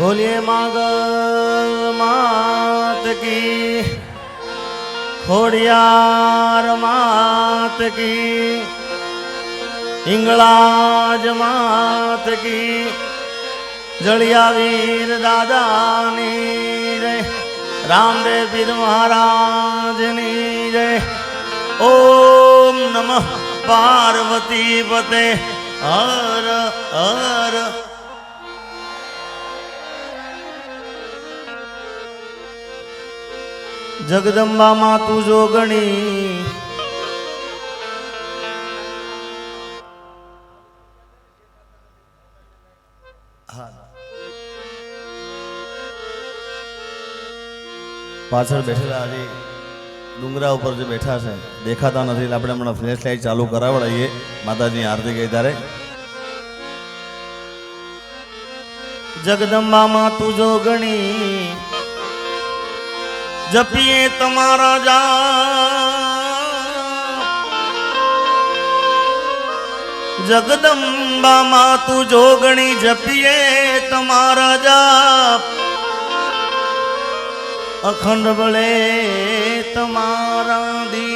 बोलिए मागल मात की, खोड़ियार मात की, इंगलाज मात की, जड़िया वीर दादानी जय, रामदेव पीर महाराजनी जय। ओम नमः पार्वती पते हर हर। जगदंबा मातु जोगणी પાછળ બેઠેલા હજી ડુંગરા ઉપર જે બેઠા છે દેખાતા નથી એટલે આપણે હમણાં ફ્લેશ લાઈટ ચાલુ કરાવડાવીએ માતાજીની આરતી ગઈ ત્યારે। જગદંબા માતુ જોગણી जपिए तमारा जाप, जगदंबा मातु जोगणी जपिए तमारा जाप, अखंड बले तमारा दी,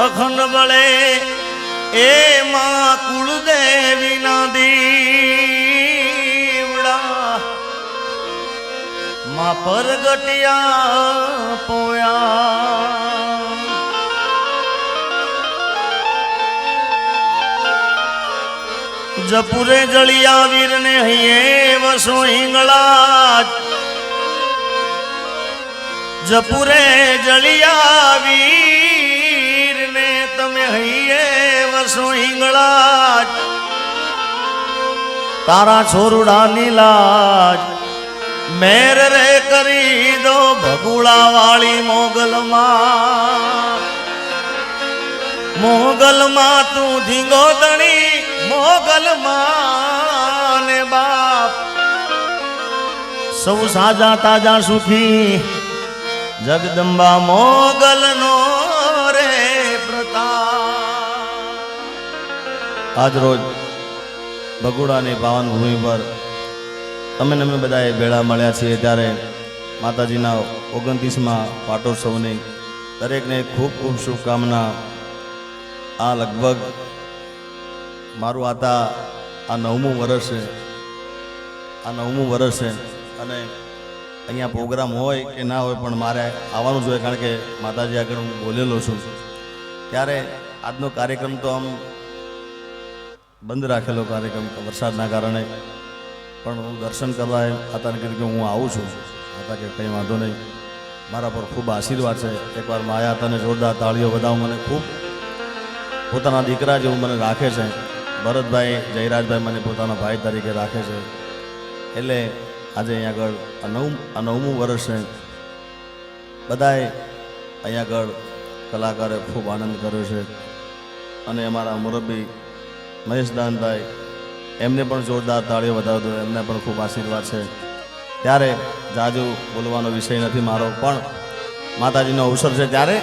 अखंड बले ए मां कुलदेवी ना दी, मां परगटिया पोया। जपुरे जलिया वीर ने हिये वसो हिंगलाज, जपुरे जलिया वीर ने तमे हिये वसो हिंगलाज, तारा छोरुड़ा नीलाज मेर रे करी दो भगुड़ा वाली मोगल मां तू धींगो दणी मोगल मां ने बाप, सब साजा ताजा सुखी जगदंबा मोगल नो रे प्रताप। आज रोज भगुड़ा ने पावन भूमि पर તમે અમે બધાએ ભેળા મળ્યા છીએ ત્યારે માતાજીના 29મા પાટોત્સવની દરેકને ખૂબ ખૂબ શુભકામના। આ લગભગ મારું આ 9મું વર્ષ છે, આ 9મું વર્ષ છે અને અહીંયા પ્રોગ્રામ હોય કે ના હોય પણ મારે આવવાનું જોઈએ કારણ કે માતાજી આગળ હું બોલેલો છું। ત્યારે આજનો કાર્યક્રમ તો આમ બંધ રાખેલો કાર્યક્રમ વરસાદના કારણે, પણ હું દર્શન કરવા હતા ને કે હું આવું છું હતા કે કંઈ વાંધો નહીં, મારા પર ખૂબ આશીર્વાદ છે। એકવાર માયા તને જોરદાર તાળીઓ બધાઓ મને ખૂબ પોતાના દીકરા જેવું મને રાખે છે। ભરતભાઈ જયરાજભાઈ મને પોતાના ભાઈ તરીકે રાખે છે, એટલે આજે અહીંયા આગળ આ 9મું વર્ષ છે। બધાએ અહીંયા આગળ કલાકારે ખૂબ આનંદ કર્યો છે અને અમારા મુરબ્બી મહેશદાનભાઈ એમને પણ જોરદાર તાળીઓ વધાવતો, એમને પણ ખૂબ આશીર્વાદ છે। ત્યારે જાજુ બોલવાનો વિષય નથી મારો, પણ માતાજીનો અવસર છે ત્યારે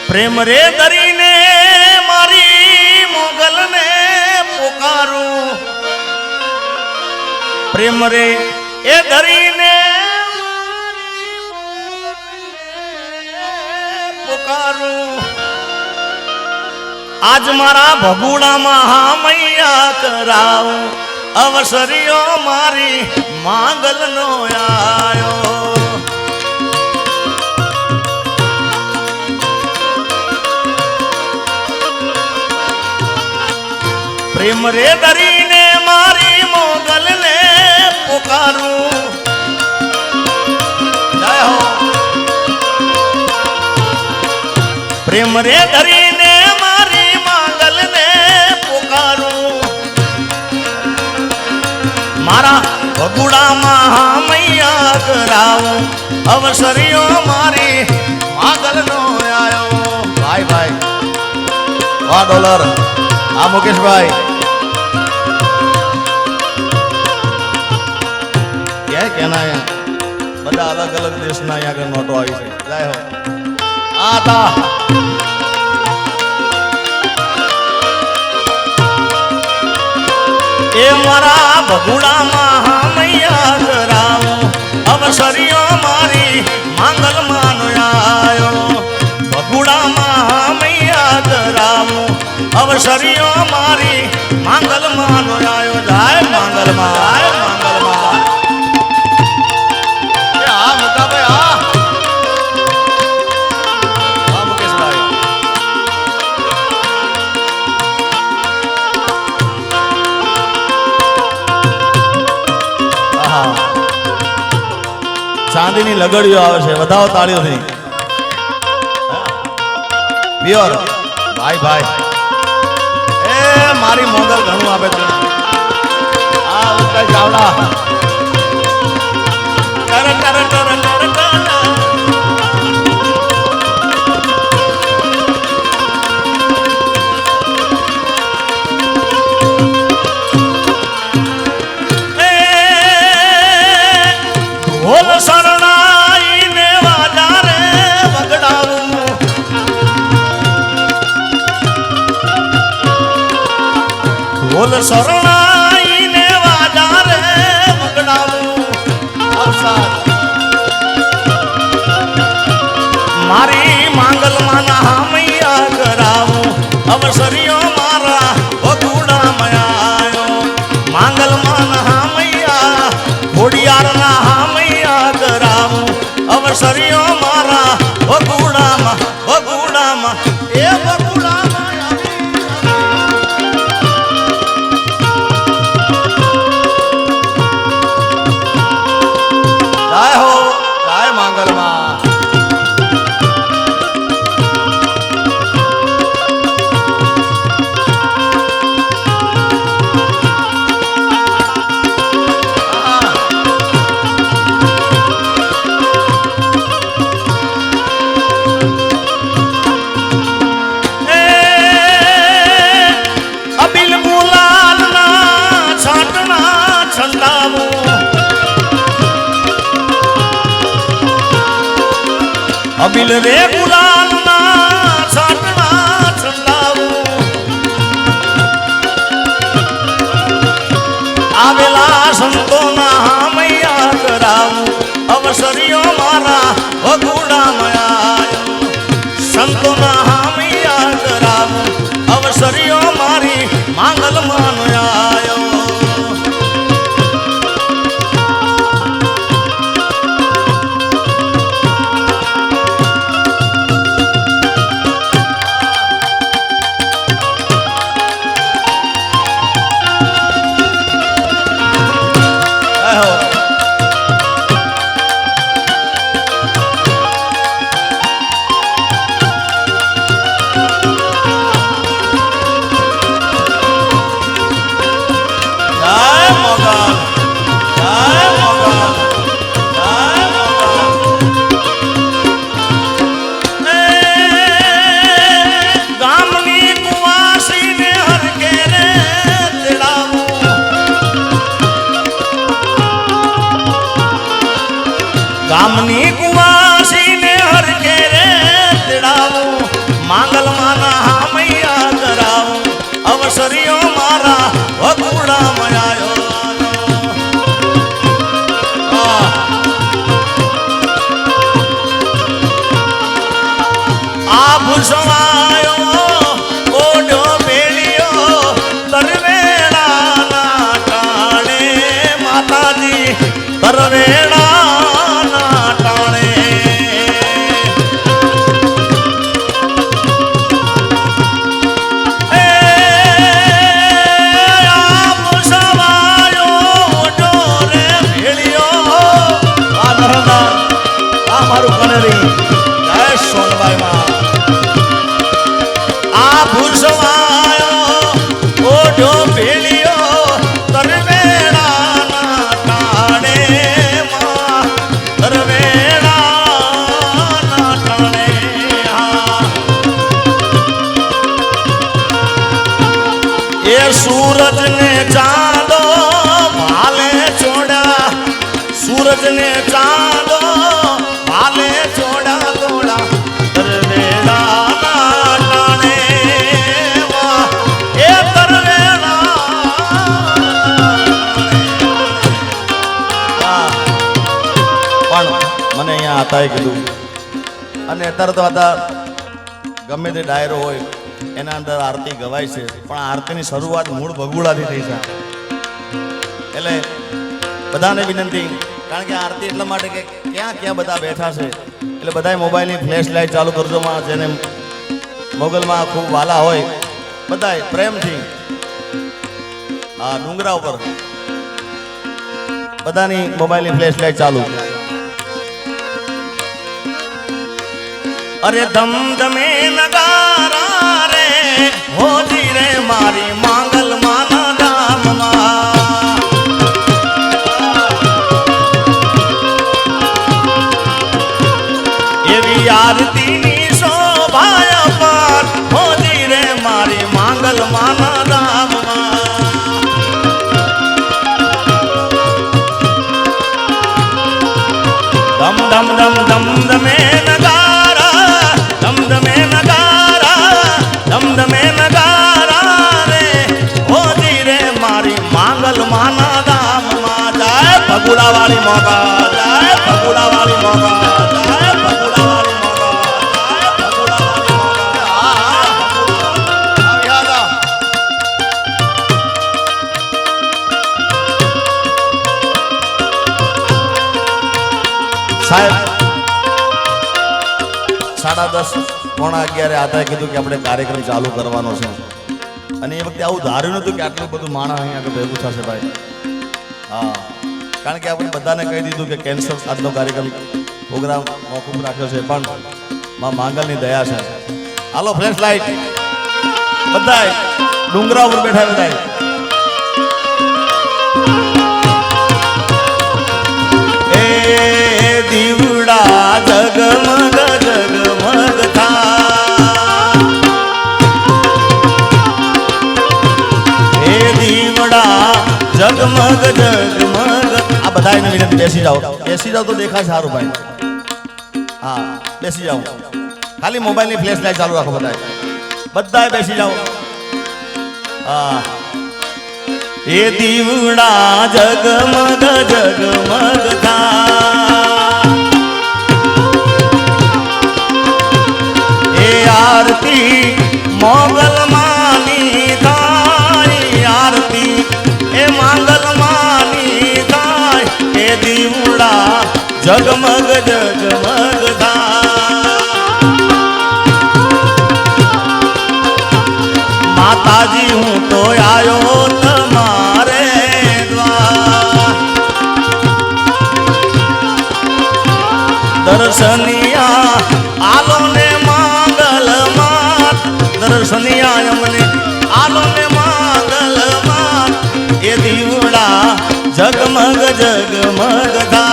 પ્રેમ રે દરીને મારી મોગલને પોકારું, પ્રેમ રે એ દરીને પોકારું, आज मारा भगुड़ा महा मैया कराऊं, अवसरियो मारी मांगल नो आयो। प्रेम रे दरीने मारी मोगल ने पुकारूं, जय हो। प्रेम रे दरीने मारा भगुड़ा महा मैया कराऊं, अवसरियो मारी मागल नो आयो। भाई भाई वाह डॉलर आ मुकेश भाई क्या कहना है, बड़ा अलग अलग देश ना यहाँ के नोटो आई है। जय हो आता એ મારા ભગુડામાં મૈયા ધરાવો અવસરીઓ મારી માંગલ માનો આયો ભગુડામાં મૈયા ધરાવો અવસરીઓ મારી માંગલ માનો આયો જાય માંગલ માં ચાંદીની લગડીઓ આવે છે વધાવો તાળીઓથી પ્યોર ભાઈ ભાઈ એ મારી મોગલ ઘણું આપે છે આ ઉત્તર ચાવડા કર કર કર બોલ શરણાઈને વાજારે વગડાવું મારી માંગલ માના મૈયા કરાવું અવસરીઓ મારા ભગુડા મયાયો માંગલ માના મૈયા ઘોડિયારના મૈયા કરાવું અવસરીઓ મારા ભગુડામાં એ ભગુડામાં અબિલ રે ગુલાલના છાટણા છંડાવું આવેલા સંતોના મૈયા કરાવું અવસરીઓ મારા ભગુડા મયાયો સંતોના મૈયા કરાવું અવસરીઓ મારી માંગલ માનયાયો ગામની કુવાસીને હરકે રે તેડાવું માંગલ માના મૈયા કરાવું અવસરીઓ મારા ભગુડા મયાયો આ ભૂષવાયો ઓઢો બેલિયો તરવેડાના ટાણે માતાજી તરવેડા सूरज ने चांदो भाले छोड़ा सूरज ने चांदो भाले छोड़ा तोड़ा तरवेड़ा नाटाने ए तरवेड़ा માતાએ કીધું. અને અત્યારે તો આ ગમે તે ડાયરો હોય એના અંદર આરતી ગવાય છે, પણ આરતીની શરૂઆત મૂળ ભગુડાથી થઈ છે. એટલે બધાને વિનંતી, કારણ કે આરતી એટલા માટે કે ક્યાં ક્યાં બધા બેઠા છે, એટલે બધાએ મોબાઈલની ફ્લેશ લાઇટ ચાલુ કરજો. જેને મોગલમાં ખૂબ વાલા હોય બધાએ પ્રેમથી આ ડુંગરા ઉપર બધાની મોબાઈલની ફ્લેશ લાઇટ ચાલુ. અરે ધમ ધમે નગારા રે હોજી રે મારી માંગલ માના ધામમાં. એવી આરતીની શોભાય પર હોજી રે મારી માંગલ માના ધામમાં. ધમ ધમ ધમ ધમ ધમે નગારા, ધમ ધમે નગારા, ધમ ધમે નગારા રે હોજી રે મારી માંગલ માના ધામમાં. જય ભગુડા વાળી મોગા, જય ભગુડા વાળી મોગા, જય ભગુડા વાળી મોગા, જય ભગુડા વાળી મોગા. સાહેબ 10:30 પોણા 11 આતા કીધું કે આપણે કાર્યક્રમ ચાલુ કરવાનો છે. અને એ વખતે આવું ધાર્યું નતું કે આટલું બધું માણસ અહીંયા આગળ ભેગું થશે ભાઈ. હા, કારણ કે આપણે બધાને કહી દીધું કે કેન્સર આજનો કાર્યક્રમ પ્રોગ્રામ મોકૂફ રાખ્યો છે, પણ માં માંગલની દયા છે. હાલો ફ્લેશ લાઈટ બધાય ડુંગરા ઉપર બેઠા બધાય. એ દીવડા જગમગ જગમગ થા, એ દીવડા જગમગ જગમગ. આ બધાને વિનંતી બેસી જાઓ, બેસી જાઓ તો દેખાય સારું ભાઈ. હા બેસી જાઓ, ખાલી મોબાઈલની ફ્લેશ લાઈટ ચાલુ રાખો બધાય, બધાય બેસી જાઓ. હા, એ દીવડા જગમગ જગમગ થા, એ આરતી મોગલ માની થાય, આરતી એ માંગલ માની થાય, એ દીવડા જગમગ જગમગ થા. માતાજી હું તો આયો તમારે દ્વાર, દર્શનિયા આલો ને માંગલ માત, દર્શનિયા અમને આલો ને માંગલ માત, એ દીવડા જગમગ જગમગ થા.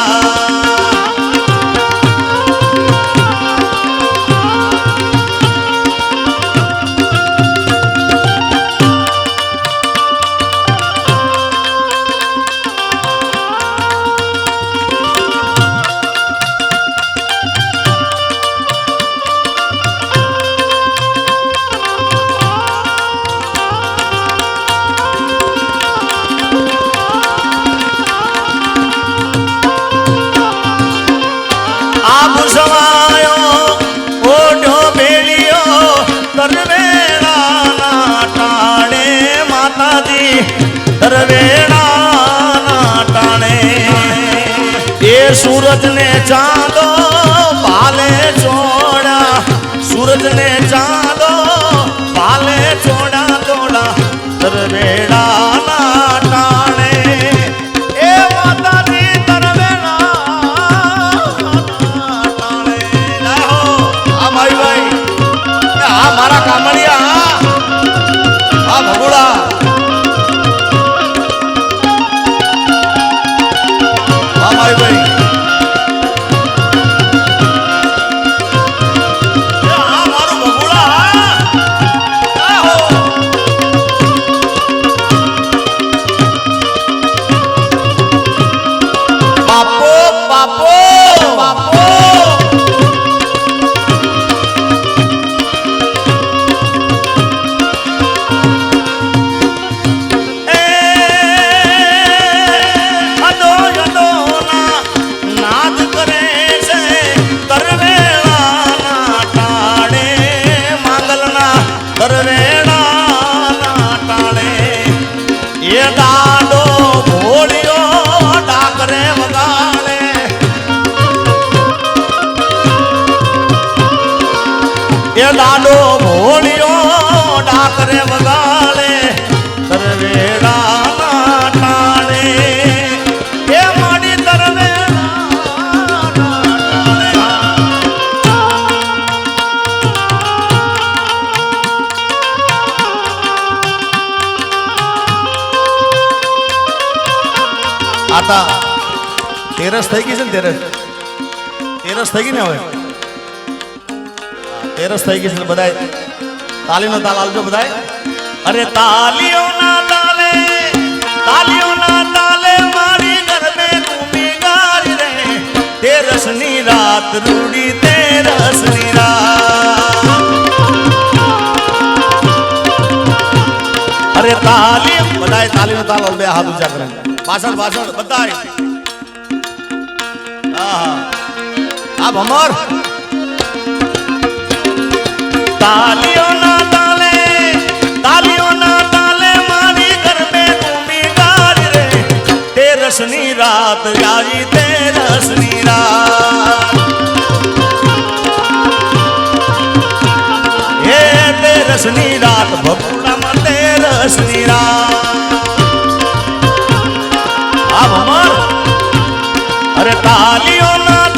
सूरज ने चांदो पाले छोड़ा, सूरज ने चांदो पाले छोड़ा तोड़ा, तरवेड़ा ना टाणे, ए माता दी तरवेड़ा ना टाणे. जय हो आ माई भाई, आ मारा कामड़िया, आ भगुड़ा, आ माई भाई. રે વગાડે તરવેડાના ટાણે એ માડી તરવેડાના ટાણે આતા તેરસ થઈ ગઈ છે ને તેરસ થઈ ગઈ ને હવે તેરસ થઈ ગઈ છે બધા તાલીનો તાલ આલજો બધા અરે તાલીઓના તાલે મારી ગરબે ઘૂમી ગારી રે તેરસની રાત રૂડી તેરસની રાત અરે તાલી બધાય તાલીનો તાલ બે હાથ ઊંચા કરે પાછળ બધાય આ ભમર તાલીઓના તાલે મારી ગરબે ઘૂમી ગારી રે તેરસની રાત આવી તેરસની રાત હે તેરસની રાત ભગુડામાં તેરસની રાત આ ભમર અરે તાલીઓના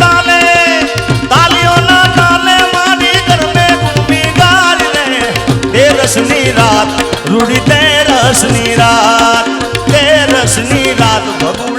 તાલે મારી ગરબે ઘૂમી ગારી રે તેરસની રાત રૂડી તેરસની રાત ભગુડા